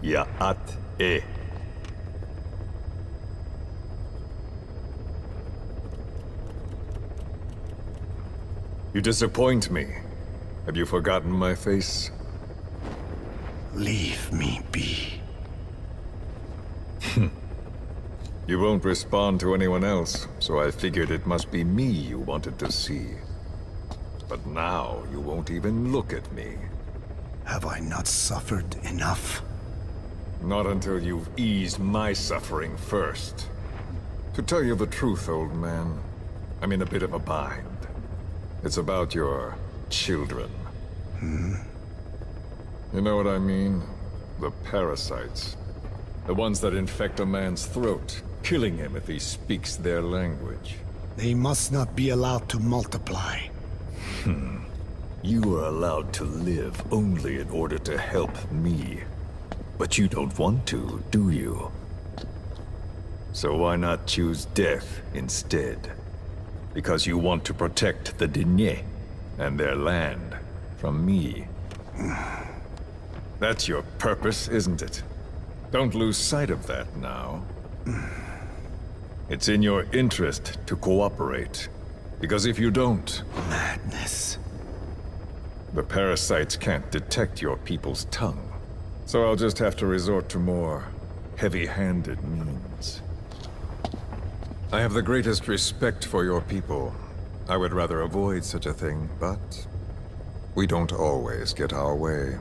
Ya'at-e. You disappoint me. Have you forgotten my face? Leave me be. You won't respond to anyone else, so I figured it must be me you wanted to see. But now you won't even look at me. Have I not suffered enough? Not until you've eased my suffering first. To tell you the truth, old man, I'm in a bit of a bind. It's about your children. You know what I mean? The parasites. The ones that infect a man's throat, killing him if he speaks their language. They must not be allowed to multiply. You are allowed to live only in order to help me. But you don't want to, do you? So why not choose death instead? Because you want to protect the Diné and their land from me. That's your purpose, isn't it? Don't lose sight of that now. It's in your interest to cooperate. Because if you don't... Madness. The parasites can't detect your people's tongue. So I'll just have to resort to more heavy-handed means. I have the greatest respect for your people. I would rather avoid such a thing, but we don't always get our way.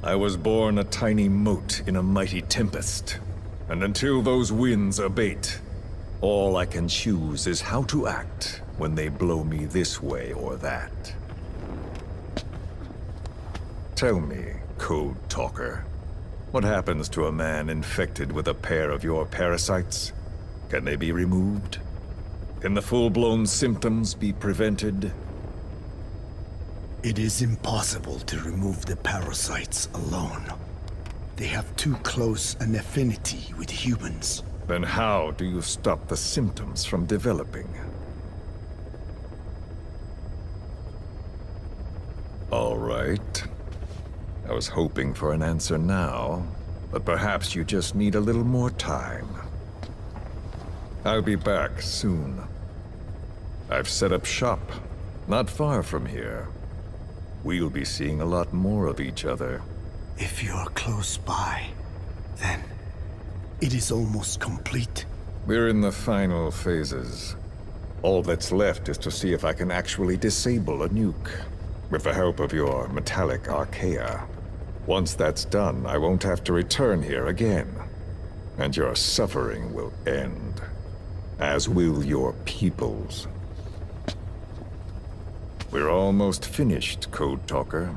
I was born a tiny mote in a mighty tempest, and until those winds abate, all I can choose is how to act when they blow me this way or that. Tell me, Code Talker, what happens to a man infected with a pair of your parasites? Can they be removed? Can the full-blown symptoms be prevented? It is impossible to remove the parasites alone. They have too close an affinity with humans. Then how do you stop the symptoms from developing? All right. I was hoping for an answer now, but perhaps you just need a little more time. I'll be back soon. I've set up shop, not far from here. We'll be seeing a lot more of each other. If you're close by, then it is almost complete. We're in the final phases. All that's left is to see if I can actually disable a nuke, with the help of your metallic archaea. Once that's done, I won't have to return here again, and your suffering will end, as will your people's. We're almost finished, Code Talker,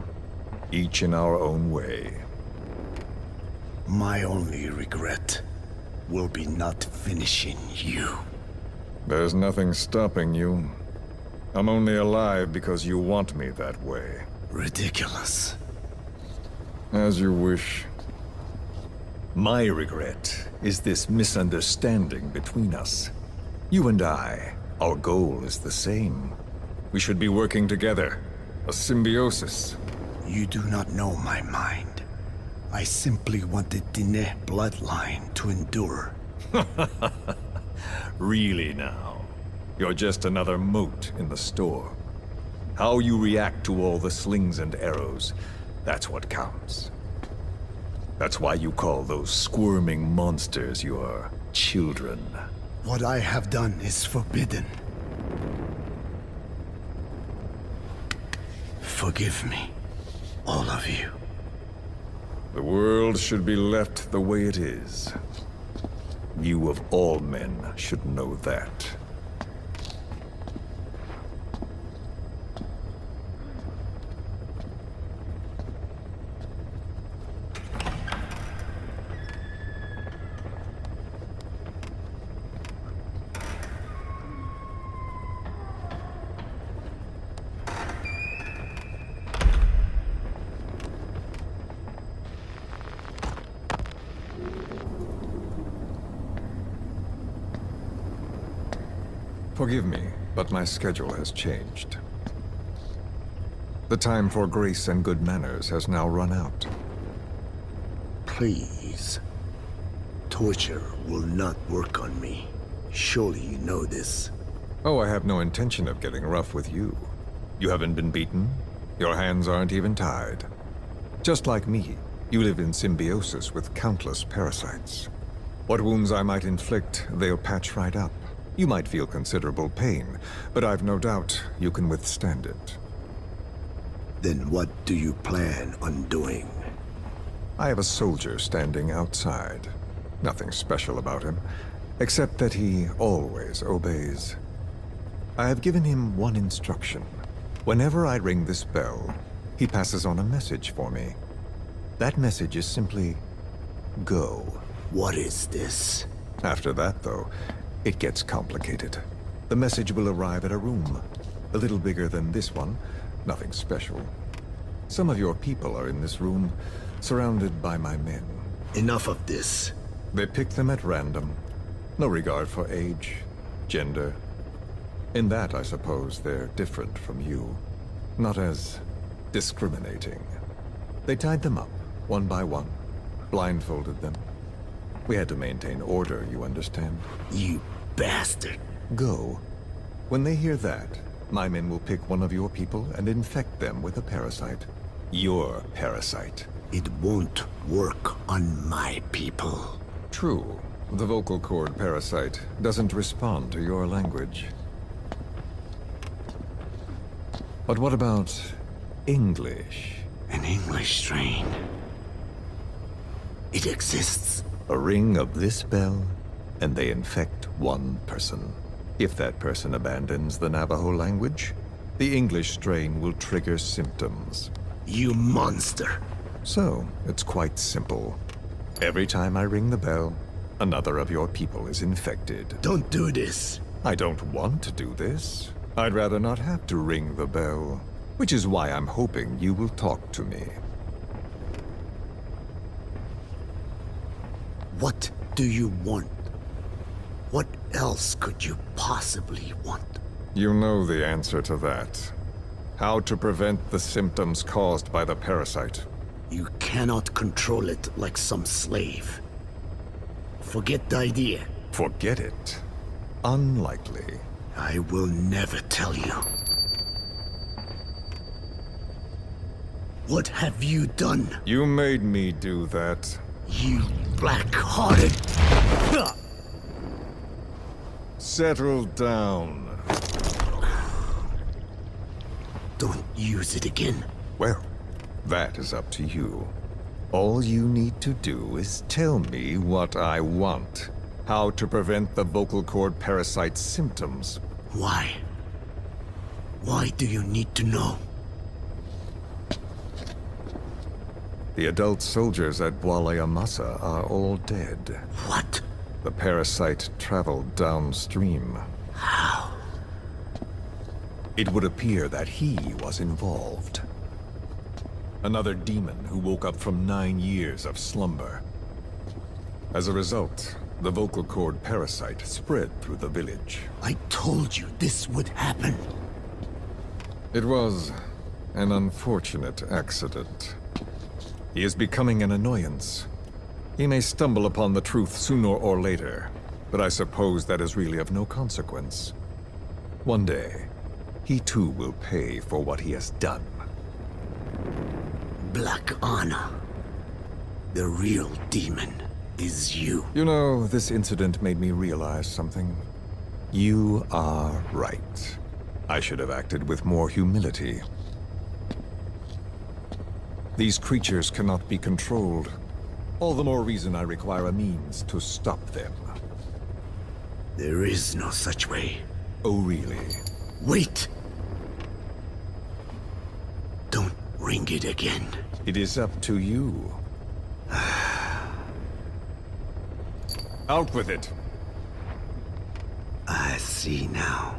each in our own way. My only regret will be not finishing you. There's nothing stopping you. I'm only alive because you want me that way. Ridiculous. As you wish. My regret is this misunderstanding between us. You and I, our goal is the same. We should be working together. A symbiosis. You do not know my mind. I simply want the Diné bloodline to endure. Really now? You're just another mote in the storm. How you react to all the slings and arrows, that's what counts. That's why you call those squirming monsters your children. What I have done is forbidden. Forgive me, all of you. The world should be left the way it is. You of all men should know that. Forgive me, but my schedule has changed. The time for grace and good manners has now run out. Please. Torture will not work on me. Surely you know this. Oh, I have no intention of getting rough with you. You haven't been beaten. Your hands aren't even tied. Just like me, you live in symbiosis with countless parasites. What wounds I might inflict, they'll patch right up. You might feel considerable pain, but I've no doubt you can withstand it. Then what do you plan on doing? I have a soldier standing outside. Nothing special about him, except that he always obeys. I have given him one instruction. Whenever I ring this bell, he passes on a message for me. That message is simply, go. What is this? After that, though, it gets complicated. The message will arrive at a room, a little bigger than this one, nothing special. Some of your people are in this room, surrounded by my men. Enough of this. They pick them at random. No regard for age, gender. In that, I suppose, they're different from you. Not as discriminating. They tied them up, one by one, blindfolded them. We had to maintain order, you understand? You bastard. Go. When they hear that, my men will pick one of your people and infect them with a parasite. Your parasite. It won't work on my people. True. The vocal cord parasite doesn't respond to your language. But what about English? An English strain. It exists. A ring of this bell, and they infect one person. If that person abandons the Navajo language, the English strain will trigger symptoms. You monster. So, it's quite simple. Every time I ring the bell, another of your people is infected. Don't do this. I don't want to do this. I'd rather not have to ring the bell, which is why I'm hoping you will talk to me. What do you want? What else could you possibly want? You know the answer to that. How to prevent the symptoms caused by the parasite. You cannot control it like some slave. Forget the idea. Forget it. Unlikely. I will never tell you. What have you done? You made me do that. You black-hearted... Settle down. Don't use it again. Well, that is up to you. All you need to do is tell me what I want. How to prevent the vocal cord parasite's symptoms. Why? Why do you need to know? The adult soldiers at Amasa are all dead. What? The parasite traveled downstream. How? It would appear that he was involved. Another demon who woke up from 9 years of slumber. As a result, the vocal cord parasite spread through the village. I told you this would happen. It was an unfortunate accident. He is becoming an annoyance. He may stumble upon the truth sooner or later, but I suppose that is really of no consequence. One day, he too will pay for what he has done. Black Anna. The real demon is you. You know, this incident made me realize something. You are right. I should have acted with more humility. These creatures cannot be controlled. All the more reason I require a means to stop them. There is no such way. Oh, really? Wait! Don't ring it again. It is up to you. Out with it! I see now.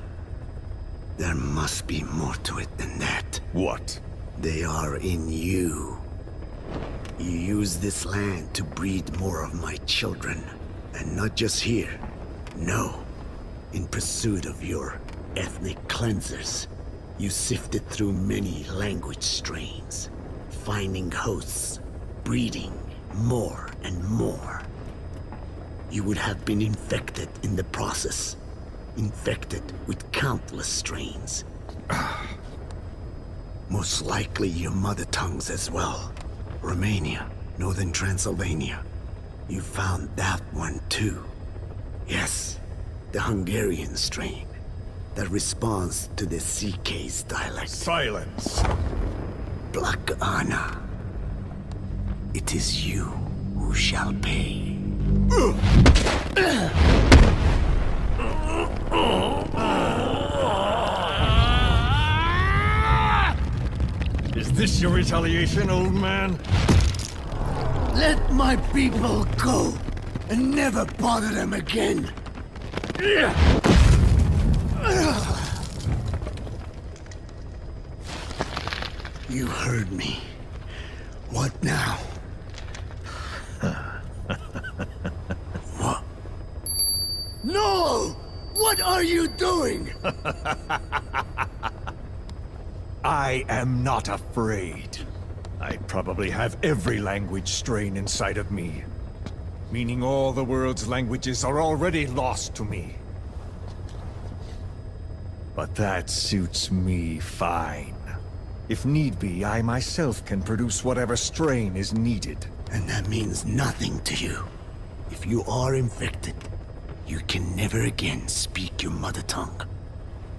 There must be more to it than that. What? They are in you. You use this land to breed more of my children. And not just here. No. In pursuit of your ethnic cleansers. You sifted through many language strains. Finding hosts. Breeding more and more. You would have been infected in the process. Infected with countless strains. Most likely your mother tongues as well. Romania, Northern Transylvania. You found that one too. Yes, the Hungarian strain that responds to the CK's dialect. Silence! Black Anna. It is you who shall pay. Is this your retaliation, old man? Let my people go and never bother them again. You heard me. What now? What? No! What are you doing? I am not afraid. I probably have every language strain inside of me. Meaning all the world's languages are already lost to me. But that suits me fine. If need be, I myself can produce whatever strain is needed. And that means nothing to you. If you are infected, you can never again speak your mother tongue.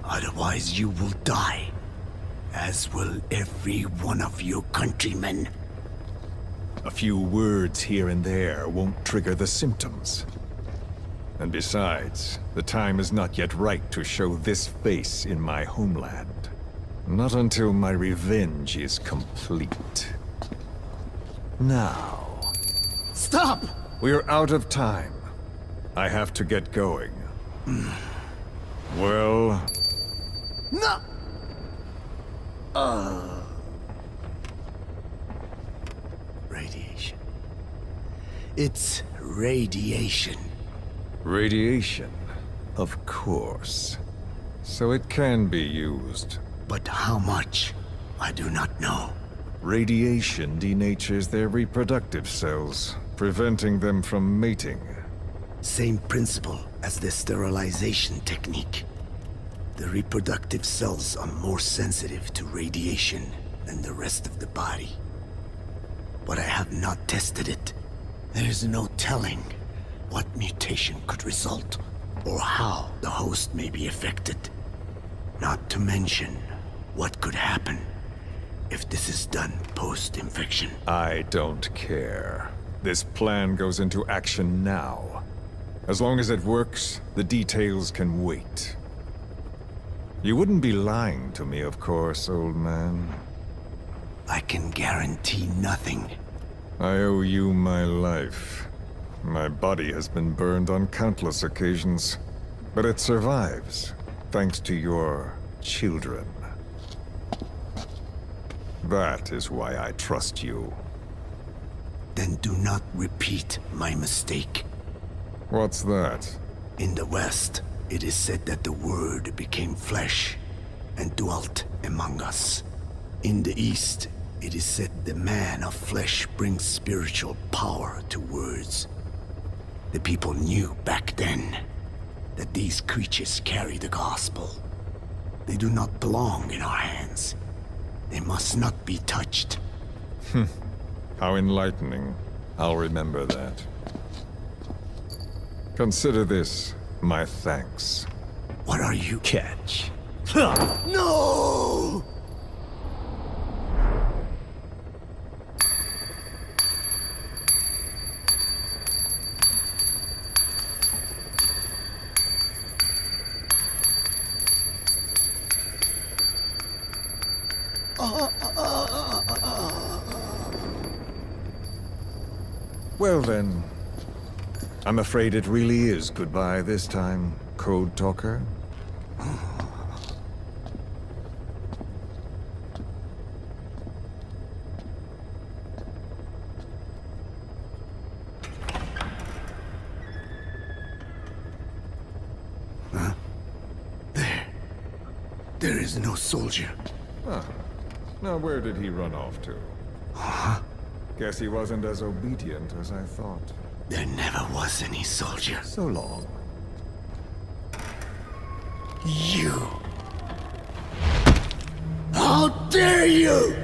Otherwise you will die. As will every one of your countrymen. A few words here and there won't trigger the symptoms. And besides, the time is not yet right to show this face in my homeland. Not until my revenge is complete. Now... Stop! We're out of time. I have to get going. Well... No! Radiation. It's radiation. Radiation, of course. So it can be used. But how much? I do not know. Radiation denatures their reproductive cells, preventing them from mating. Same principle as the sterilization technique. The reproductive cells are more sensitive to radiation than the rest of the body. But I have not tested it. There is no telling what mutation could result, or how the host may be affected. Not to mention what could happen if this is done post-infection. I don't care. This plan goes into action now. As long as it works, the details can wait. You wouldn't be lying to me, of course, old man. I can guarantee nothing. I owe you my life. My body has been burned on countless occasions, but it survives, thanks to your children. That is why I trust you. Then do not repeat my mistake. What's that? In the West, it is said that the Word became flesh and dwelt among us. In the East, it is said the man of flesh brings spiritual power to words. The people knew back then that these creatures carry the gospel. They do not belong in our hands. They must not be touched. How enlightening. I'll remember that. Consider this my thanks. What are you? Catch. No! Well then, I'm afraid it really is goodbye this time, Code Talker. There is no soldier. Now where did he run off to? Guess he wasn't as obedient as I thought. There never was any soldier. So long. You! How dare you!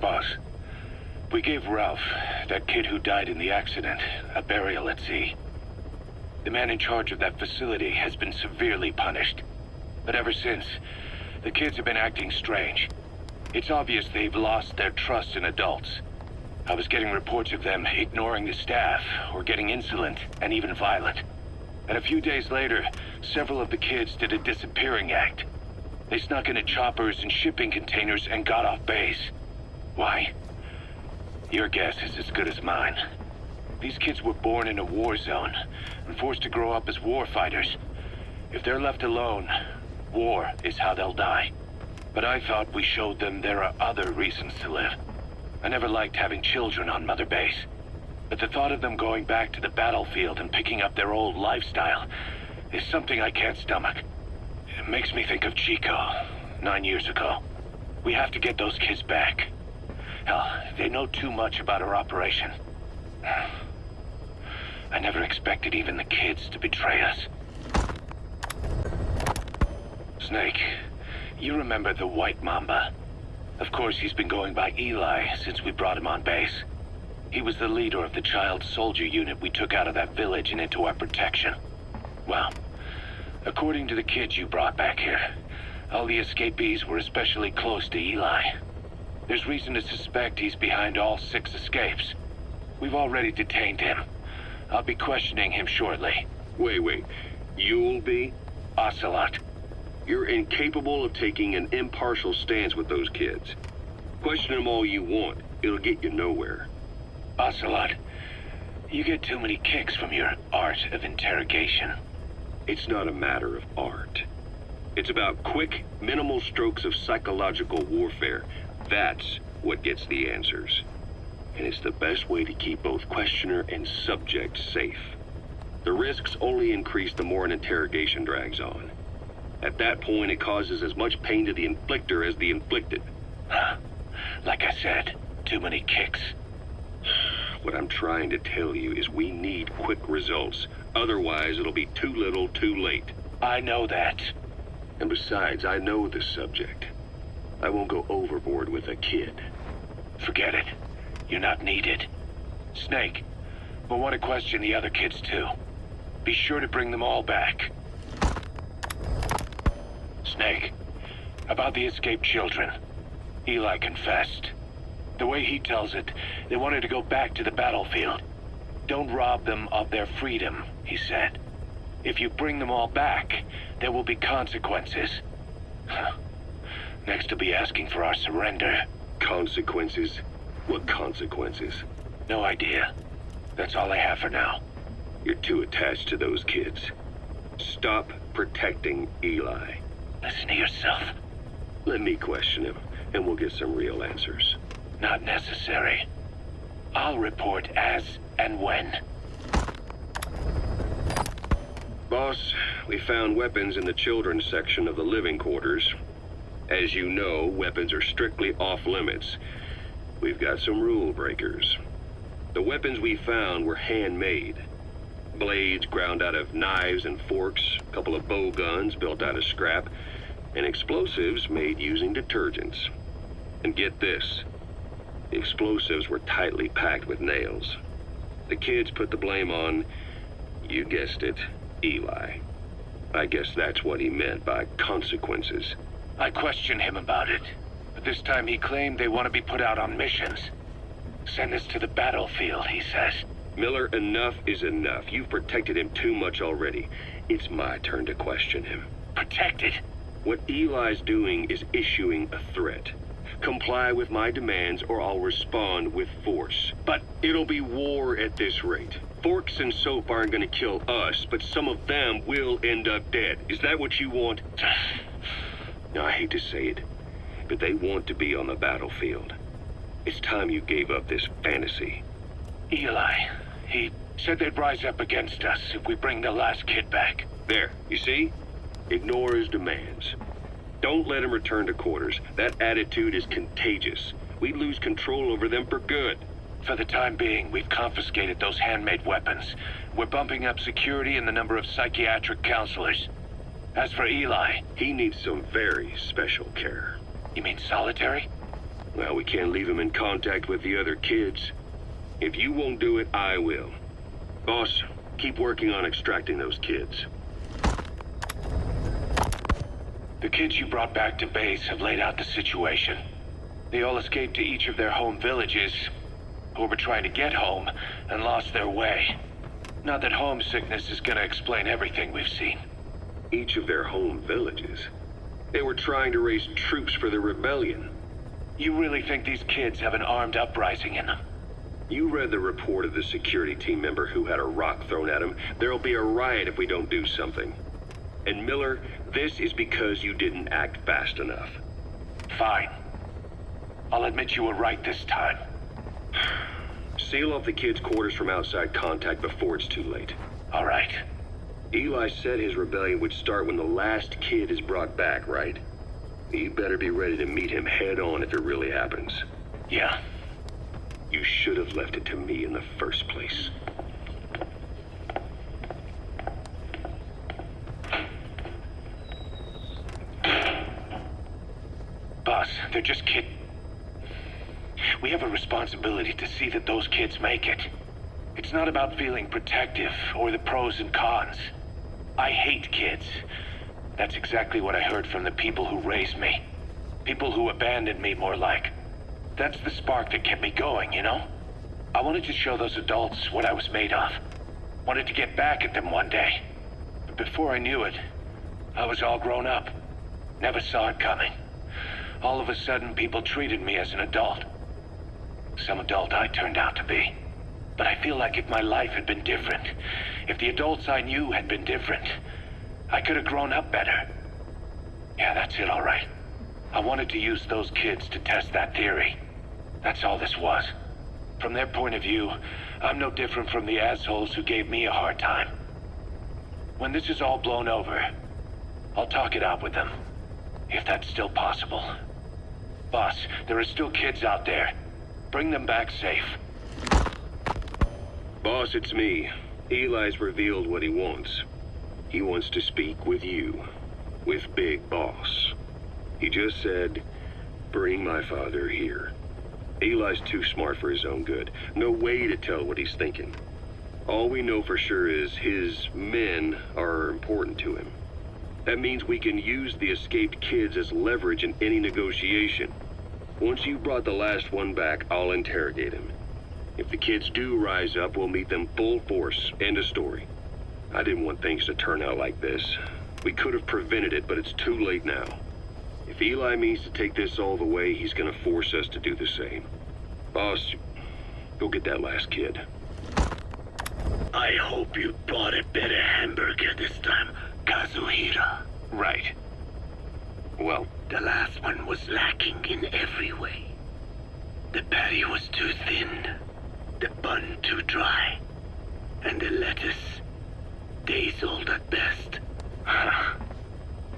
Boss, we gave Ralph, that kid who died in the accident, a burial at sea. The man in charge of that facility has been severely punished. But ever since, the kids have been acting strange. It's obvious they've lost their trust in adults. I was getting reports of them ignoring the staff, or getting insolent, and even violent. And a few days later, several of the kids did a disappearing act. They snuck into choppers and shipping containers and got off base. Why? Your guess is as good as mine. These kids were born in a war zone and forced to grow up as war fighters. If they're left alone, war is how they'll die. But I thought we showed them there are other reasons to live. I never liked having children on Mother Base. But the thought of them going back to the battlefield and picking up their old lifestyle is something I can't stomach. It makes me think of Chico, 9 years ago. We have to get those kids back. Hell, they know too much about our operation. I never expected even the kids to betray us. Snake, you remember the White Mamba? Of course, he's been going by Eli since we brought him on base. He was the leader of the child soldier unit we took out of that village and into our protection. Well, according to the kids you brought back here, all the escapees were especially close to Eli. There's reason to suspect he's behind all 6 escapes. We've already detained him. I'll be questioning him shortly. Wait. You'll be? Ocelot. You're incapable of taking an impartial stance with those kids. Question them all you want. It'll get you nowhere. Ocelot, you get too many kicks from your art of interrogation. It's not a matter of art. It's about quick, minimal strokes of psychological warfare. That's what gets the answers. And it's the best way to keep both questioner and subject safe. The risks only increase the more an interrogation drags on. At that point, it causes as much pain to the inflictor as the inflicted. Like I said, too many kicks. What I'm trying to tell you is we need quick results. Otherwise, it'll be too little, too late. I know that. And besides, I know the subject. I won't go overboard with a kid. Forget it. You're not needed. Snake, we'll want to question the other kids too. Be sure to bring them all back. Snake, about the escaped children. Eli confessed. The way he tells it, they wanted to go back to the battlefield. Don't rob them of their freedom, he said. If you bring them all back, there will be consequences. Next he'll be asking for our surrender. Consequences? What consequences? No idea. That's all I have for now. You're too attached to those kids. Stop protecting Eli. Listen to yourself. Let me question him, and we'll get some real answers. Not necessary. I'll report as and when. Boss, we found weapons in the children's section of the living quarters. As you know, weapons are strictly off limits. We've got some rule breakers. The weapons we found were handmade. Blades ground out of knives and forks, a couple of bow guns built out of scrap, and explosives made using detergents. And get this, the explosives were tightly packed with nails. The kids put the blame on, you guessed it, Eli. I guess that's what he meant by consequences. I questioned him about it, but this time he claimed they want to be put out on missions. Send us to the battlefield, he says. Miller, enough is enough. You've protected him too much already. It's my turn to question him. Protected? What Eli's doing is issuing a threat. Comply with my demands or I'll respond with force. But it'll be war at this rate. Forks and soap aren't gonna kill us, but some of them will end up dead. Is that what you want? Now, I hate to say it, but they want to be on the battlefield. It's time you gave up this fantasy. Eli, he said they'd rise up against us if we bring the last kid back. There, you see? Ignore his demands. Don't let him return to quarters. That attitude is contagious. We'd lose control over them for good. For the time being, we've confiscated those handmade weapons. We're bumping up security and the number of psychiatric counselors. As for Eli... He needs some very special care. You mean solitary? Well, we can't leave him in contact with the other kids. If you won't do it, I will. Boss, keep working on extracting those kids. The kids you brought back to base have laid out the situation. They all escaped to each of their home villages, or were trying to get home, and lost their way. Not that homesickness is gonna explain everything we've seen. Each of their home villages? They were trying to raise troops for the rebellion. You really think these kids have an armed uprising in them? You read the report of the security team member who had a rock thrown at him. There'll be a riot if we don't do something. And Miller, this is because you didn't act fast enough. Fine. I'll admit you were right this time. Seal off the kids' quarters from outside contact before it's too late. All right. Eli said his rebellion would start when the last kid is brought back, right? You better be ready to meet him head on if it really happens. Yeah. You should have left it to me in the first place. Boss, they're just We have a responsibility to see that those kids make it. It's not about feeling protective or the pros and cons. I hate kids. That's exactly what I heard from the people who raised me. People who abandoned me, more like. That's the spark that kept me going, you know? I wanted to show those adults what I was made of. Wanted to get back at them one day. But before I knew it, I was all grown up. Never saw it coming. All of a sudden, people treated me as an adult. Some adult I turned out to be. But I feel like if my life had been different, if the adults I knew had been different, I could have grown up better. Yeah, that's it, all right. I wanted to use those kids to test that theory. That's all this was. From their point of view, I'm no different from the assholes who gave me a hard time. When this is all blown over, I'll talk it out with them. If that's still possible. Boss, there are still kids out there. Bring them back safe. Boss, it's me. Eli's revealed what he wants. He wants to speak with you. With Big Boss. He just said, bring my father here. Eli's too smart for his own good. No way to tell what he's thinking. All we know for sure is his men are important to him. That means we can use the escaped kids as leverage in any negotiation. Once you've brought the last one back, I'll interrogate him. If the kids do rise up, we'll meet them full force. End of story. I didn't want things to turn out like this. We could have prevented it, but it's too late now. If Eli means to take this all the way, he's gonna force us to do the same. Boss, go get that last kid. I hope you bought a better hamburger this time, Kazuhira. Right. Well, The last one was lacking in every way. The patty was too thin, the bun too dry, and the lettuce days old at best.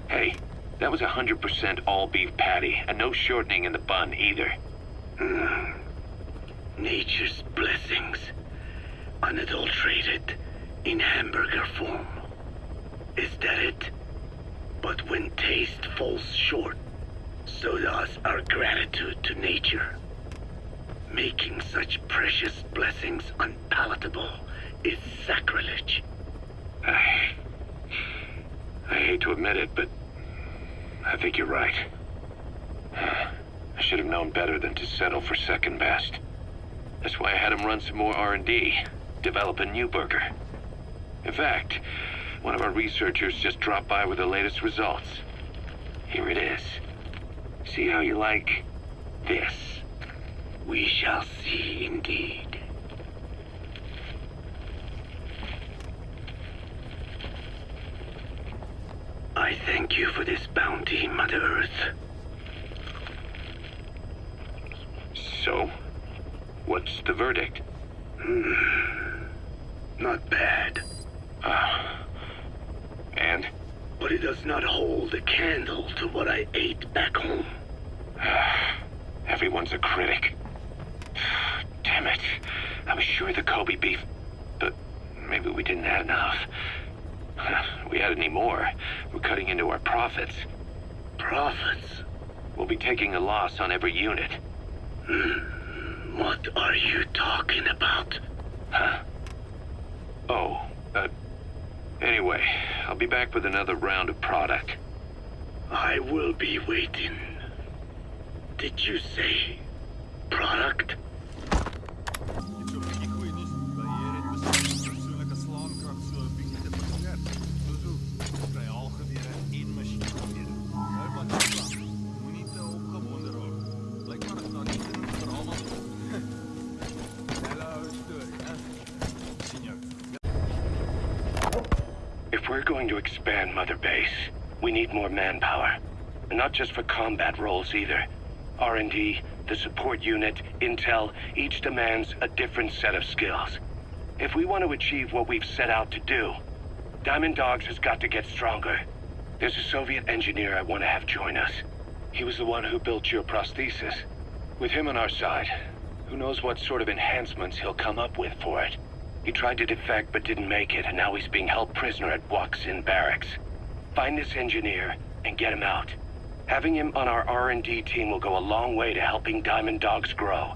hey, that was 100% all beef patty, and no shortening in the bun either. Nature's blessings, unadulterated, in hamburger form. Is that it? But when taste falls short, so does our gratitude to nature. Making such precious blessings unpalatable is sacrilege. I hate to admit it, but I think you're right. I should have known better than to settle for second best. That's why I had him run some more R&D, develop a new burger. In fact, one of our researchers just dropped by with the latest results. Here it is. See how you like this? We shall see indeed. I thank you for this bounty, Mother Earth. So, what's the verdict? Not bad. And? but it does not hold a candle to what I ate back home. Everyone's a critic. Damn it. I was sure the Kobe beef... But maybe we didn't have enough. If we had any more, we're cutting into our profits. Profits? We'll be taking a loss on every unit. What are you talking about? Huh? Oh, anyway, I'll be back with another round of product. I will be waiting. Did you say product? If we're going to expand Mother Base, we need more manpower. And not just for combat roles either. R&D, the support unit, intel, each demands a different set of skills. If we want to achieve what we've set out to do, Diamond Dogs has got to get stronger. There's a Soviet engineer I want to have join us. He was the one who built your prosthesis. With him on our side, who knows what sort of enhancements he'll come up with for it. He tried to defect but didn't make it, and now he's being held prisoner at Waksin Barracks. Find this engineer and get him out. Having him on our R&D team will go a long way to helping Diamond Dogs grow.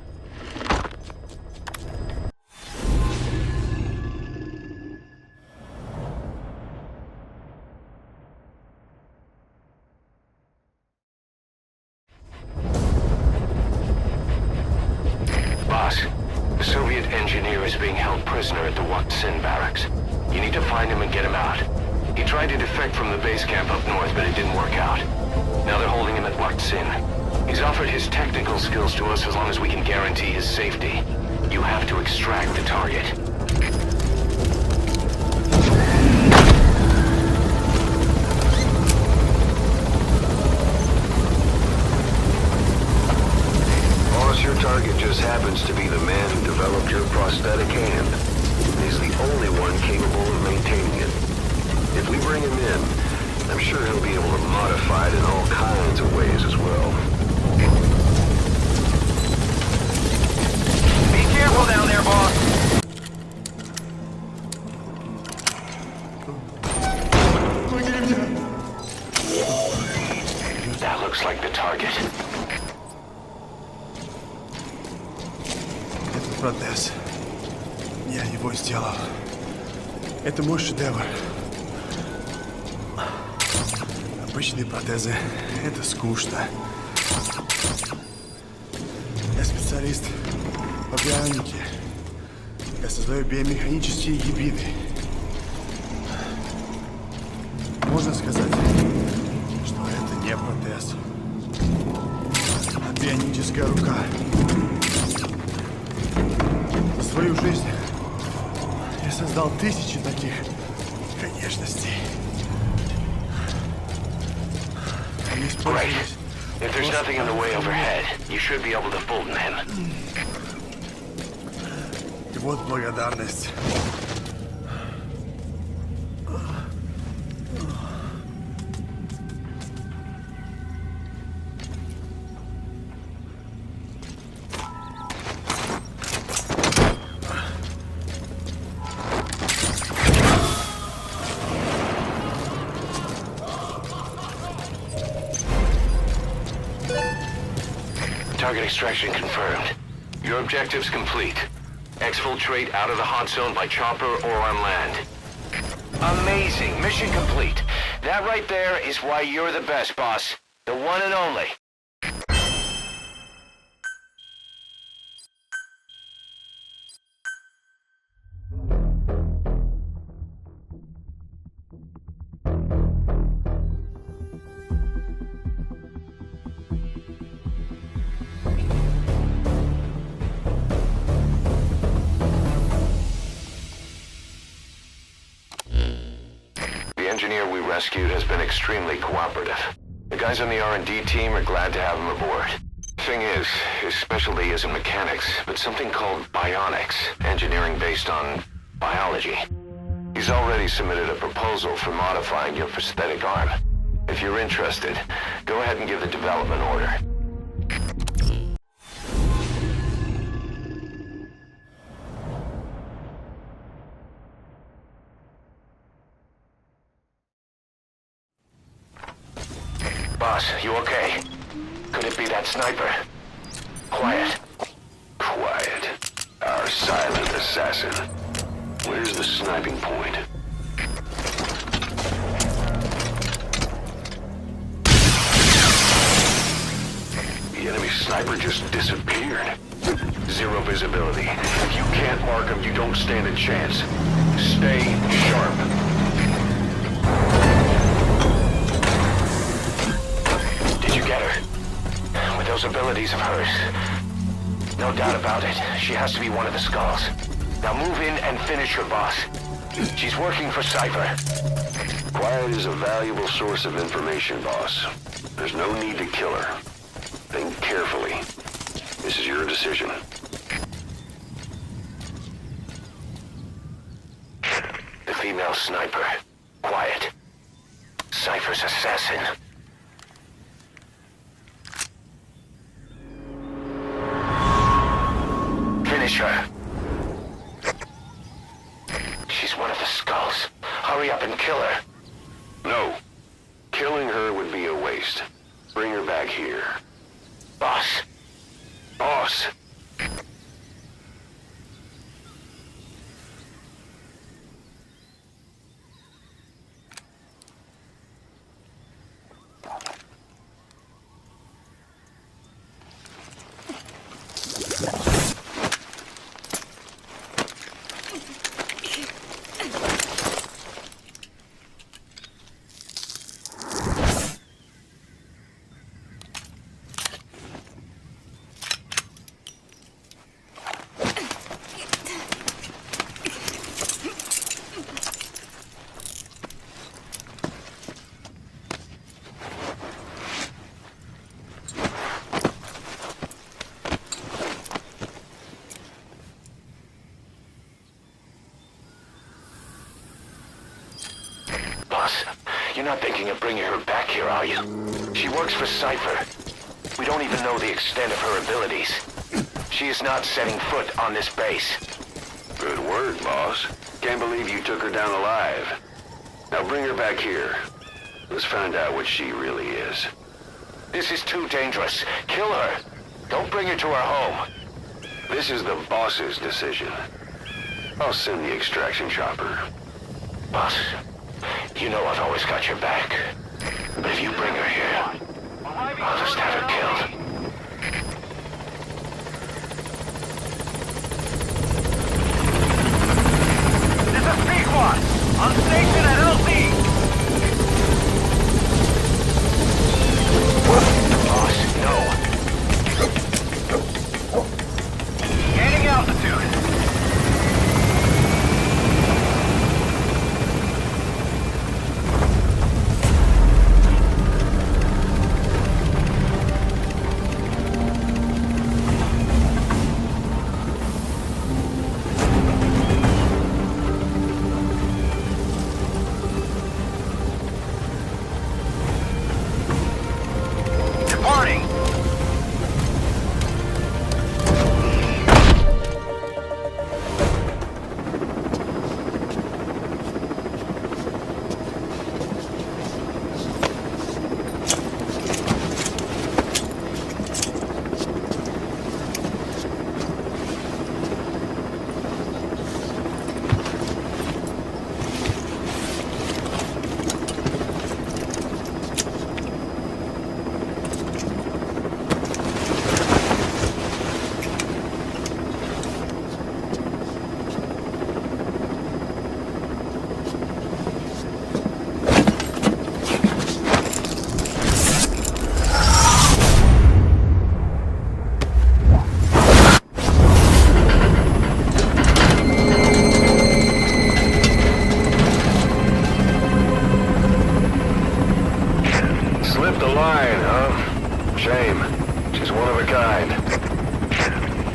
Boss, the Soviet engineer is being held prisoner at the Waksin Barracks. You need to find him and get him out. He tried to defect from the base camp up north, but it didn't work out. Now they're holding him at Waksin. He's offered his technical skills to us as long as we can guarantee his safety. You have to extract the target. Boss, your target just happens to be the man who developed your prosthetic hand. He's the only one capable of maintaining it. If we bring him in, I'm sure he'll be able to modify it in all kinds of ways as well. Be careful down there, boss! That looks like the target. Это протез. Я его сделал. Это мой шедевр. Обычные протезы — это скучно. Я специалист по бионике. Я создаю биомеханические гибриды. Можно сказать, что это не протез, а бионическая рука. За свою жизнь я создал тысячи таких конечностей. Great. If there's nothing in the way overhead, you should be able to fool them. И вот благодарность. Target extraction confirmed. Your objective's complete. Exfiltrate out of the hot zone by chopper or on land. Amazing. Mission complete. That right there is why you're the best, boss. The one and only. The engineer we rescued has been extremely cooperative. The guys on the R&D team are glad to have him aboard. Thing is, his specialty isn't mechanics, but something called bionics, engineering based on biology. He's already submitted a proposal for modifying your prosthetic arm. If you're interested, go ahead and give the development order. Boss, you okay? Could it be that sniper? Quiet. Quiet. Our silent assassin. Where's the sniping point? The enemy sniper just disappeared. Zero visibility. If you can't mark him, you don't stand a chance. Stay sharp. Did you get her? With those abilities of hers? No doubt about it. She has to be one of the skulls. Now move in and finish her boss. She's working for Cypher. Quiet is a valuable source of information, boss. There's no need to kill her. Think carefully. This is your decision. The female sniper. Quiet. Cypher's assassin. Finish her. She's one of the skulls. Hurry up and kill her. No. Killing her would be a waste. Bring her back here. Boss. Boss! You're not thinking of bringing her back here, are you? She works for Cypher. We don't even know the extent of her abilities. She is not setting foot on this base. Good word, boss. Can't believe you took her down alive. Now bring her back here. Let's find out what she really is. This is too dangerous. Kill her. Don't bring her to our home. This is the boss's decision. I'll send the extraction chopper. Boss, you know I've always got your back. But if you bring her here, I'll just have her killed. This is Pequod! On station at LZ! Boss, no. Gaining altitude.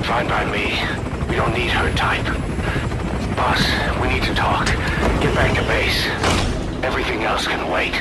Fine by me. We don't need her type. Boss, we need to talk. Get back to base. Everything else can wait.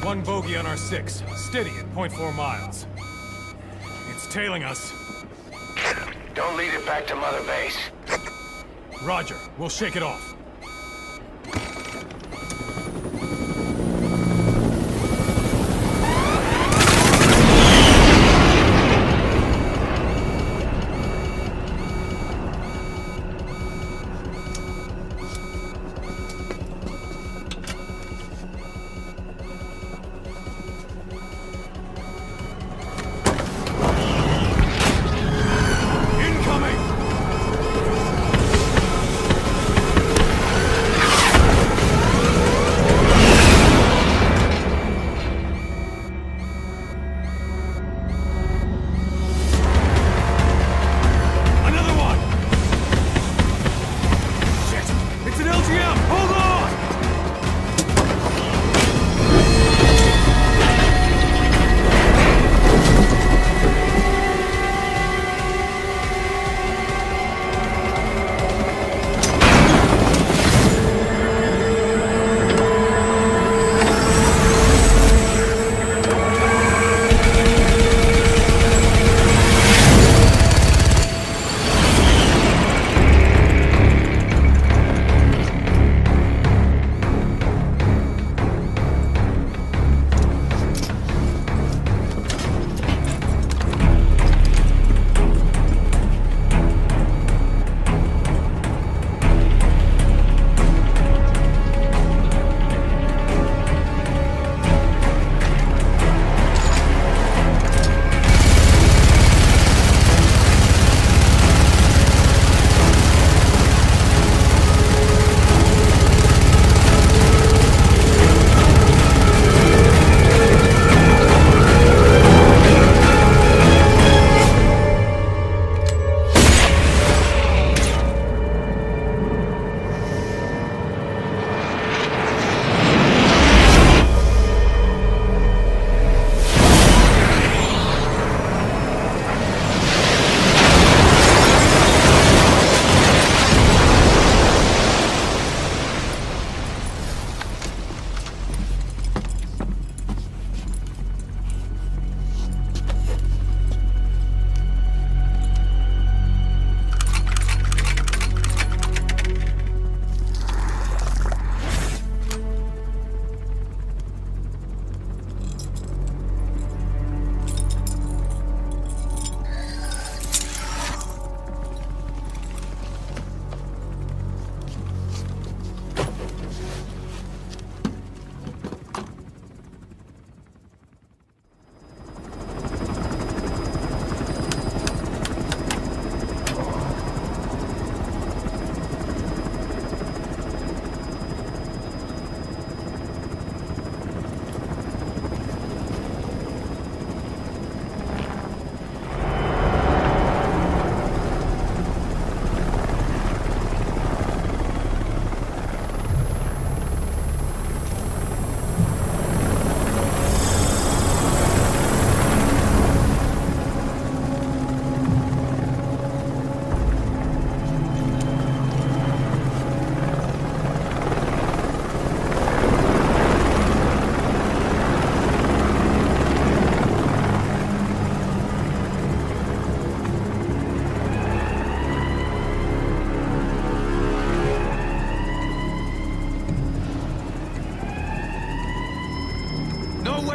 One bogey on our 6, steady at 0.4 miles. It's tailing us. Don't lead it back to Mother Base. Roger, we'll shake it off.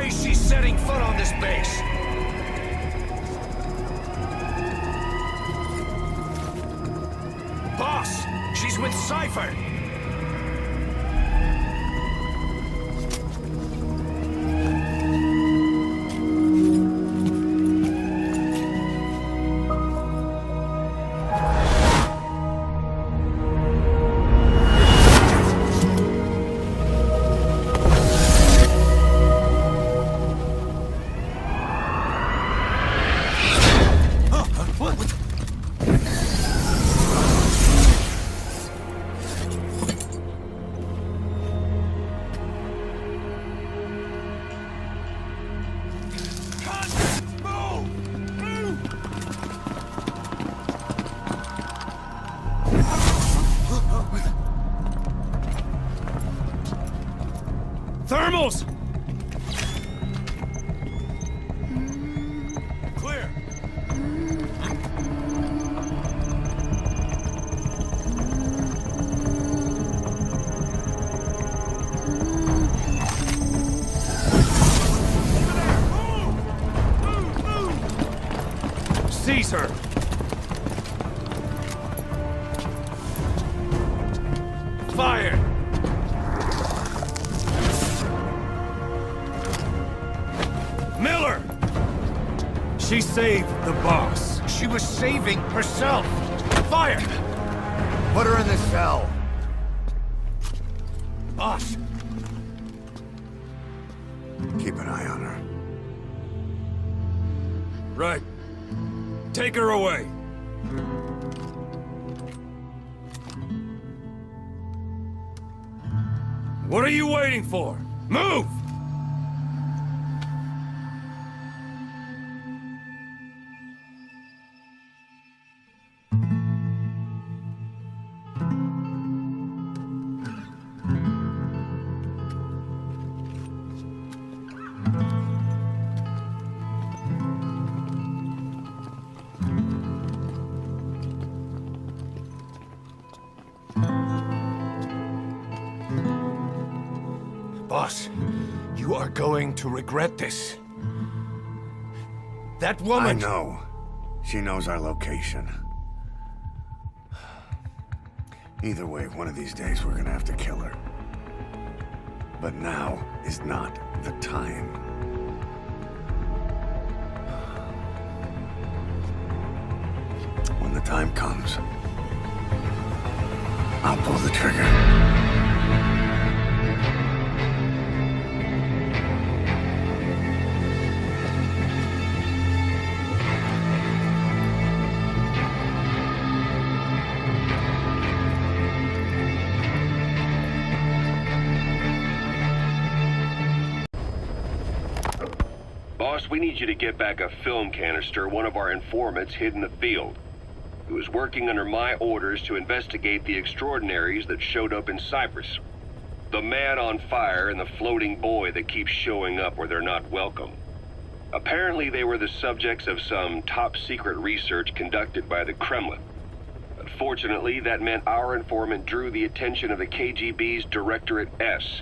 day she's setting foot on this base. Boss, she's with Cypher. Thermals! Clear. Seize her! Fire! Miller! She saved the boss. She was saving herself. Fire! Put her in the cell. Boss, Keep an eye on her. Right. Take her away. what are you waiting for? Move! Boss, you are going to regret this. That woman... I know. She knows our location. Either way, one of these days we're gonna have to kill her. But now is not the time. When the time comes, I'll pull the trigger. Boss, we need you to get back a film canister one of our informants hid in the field. He was working under my orders to investigate the extraordinaries that showed up in Cyprus. The man on fire and the floating boy that keeps showing up where they're not welcome. Apparently they were the subjects of some top-secret research conducted by the Kremlin. Unfortunately, that meant our informant drew the attention of the KGB's Directorate S,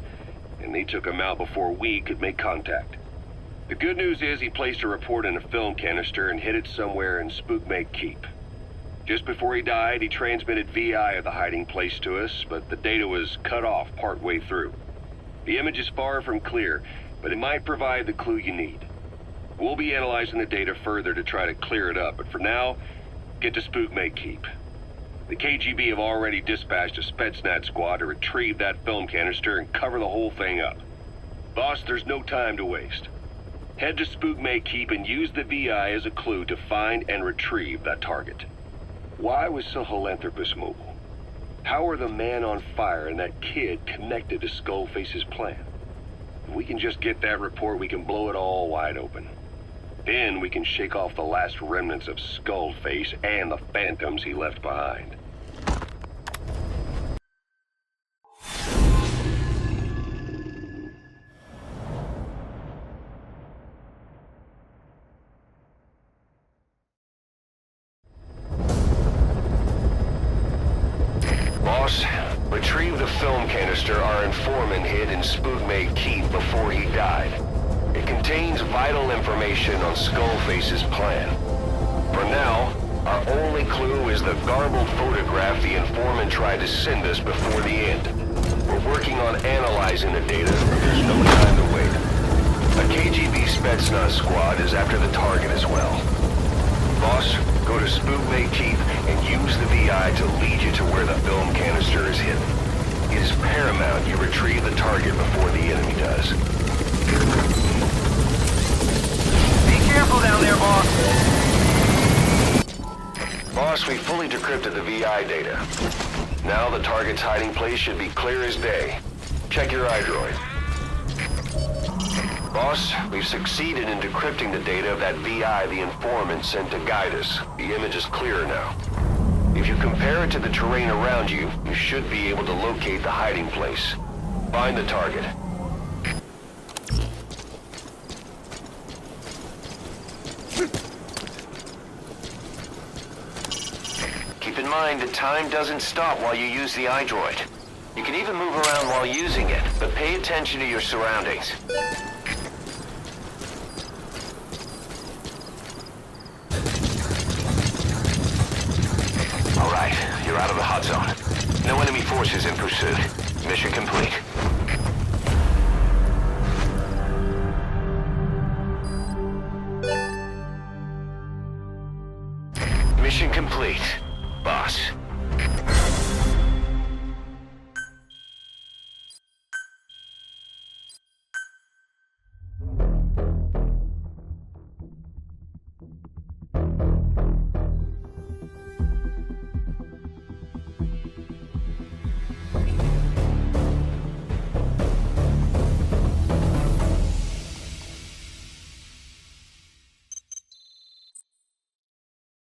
and they took him out before we could make contact. The good news is he placed a report in a film canister and hid it somewhere in Spookmate Keep. Just before he died, he transmitted VI of the hiding place to us, but the data was cut off partway through. The image is far from clear, but it might provide the clue you need. We'll be analyzing the data further to try to clear it up, but for now, get to Spookmate Keep. The KGB have already dispatched a Spetsnaz squad to retrieve that film canister and cover the whole thing up. Boss, there's no time to waste. Head to Spookmate Keep and use the VI as a clue to find and retrieve that target. Why was Sahelanthropus mobile? How are the man on fire and that kid connected to Skullface's plan? If we can just get that report, we can blow it all wide open. Then we can shake off the last remnants of Skullface and the phantoms he left behind. Boss, retrieve the film canister our informant hid in Spookmate Keep before he died. It contains vital information on Skullface's plan. For now, our only clue is the garbled photograph the informant tried to send us before the end. We're working on analyzing the data, but there's no time to wait. A KGB Spetsnaz squad is after the target as well. Boss, go to Spook Bay Keep and use the VI to lead you to where the film canister is hidden. It is paramount you retrieve the target before the enemy does. Be careful down there, boss. Boss, we fully decrypted the VI data. Now the target's hiding place should be clear as day. Check your iDroid. Boss, we've succeeded in decrypting the data of that VI the informant sent to guide us. The image is clearer now. If you compare it to the terrain around you, you should be able to locate the hiding place. Find the target. Keep in mind that time doesn't stop while you use the iDroid. You can even move around while using it, but pay attention to your surroundings. All right, you're out of the hot zone. No enemy forces in pursuit. Mission complete.